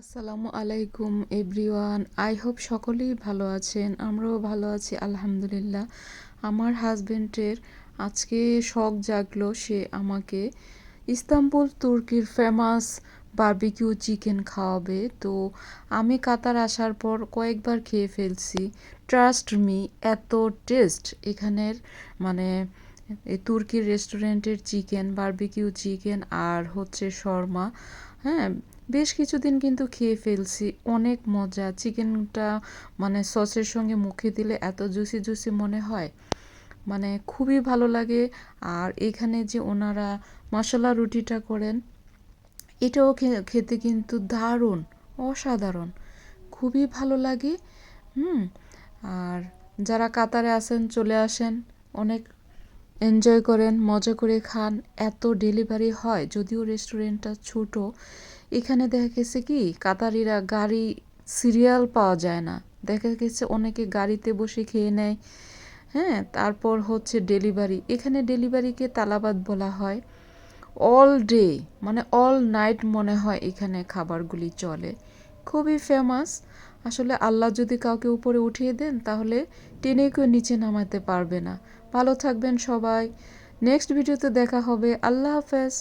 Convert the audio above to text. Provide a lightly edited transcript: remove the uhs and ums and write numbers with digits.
আসসালামু আলাইকুম everyone. I hope সকলেই ভালো আছেন। আমরাও ভালো আছি আলহামদুলিল্লাহ। আমার হাজবেন্ডের আজকে শখ জাগলো, সে আমাকে ইস্তাম্বুল তুর্কির ফেমাস বারবিকিউ চিকেন খাওয়াবে। তো আমি কাতার আসার পর কয়েকবার খেয়ে ফেলছি। ট্রাস্ট মি, এত টেস্ট এখানের, মানে এই তুর্কির রেস্টুরেন্টের চিকেন, বারবিকিউ চিকেন আর হচ্ছে শর্মা। হ্যাঁ, বেশ কিছুদিন কিন্তু খেয়ে ফেলছি, অনেক মজা চিকেনটা। মানে সসের সঙ্গে মুখে দিলে এত জুসি জুসি মনে হয়, মানে খুবই ভালো লাগে। আর এখানে যে ওনারা মশলা রুটিটা করেন, এটাও খেতে কিন্তু দারুণ, অসাধারণ, খুবই ভালো লাগে। হুম। আর যারা কাতারে আছেন চলে আসেন, অনেক এনজয় করেন, মজা করে খান। এত ডেলিভারি হয়, যদিও রেস্টুরেন্টটা ছোট। এখানে দেখা গেছে কি কাতারিরা গাড়ি সিরিয়াল পাওয়া যায় না, দেখা গেছে অনেকে গাড়িতে বসে খেয়ে নেয়। হ্যাঁ, তারপর হচ্ছে ডেলিভারি, এখানে ডেলিভারিকে তালাবাদ বলা হয়। অল ডে, মানে অল নাইট মনে হয় এখানে খাবারগুলি চলে, খুবই ফেমাস। আসলে আল্লাহ যদি কাউকে উপরে উঠিয়ে দেন তাহলে টেনে কেউ নিচে নামাতে পারবে না। ভালো থাকবেন সবাই, নেক্সট ভিডিওতে দেখা হবে। আল্লাহ হাফেজ।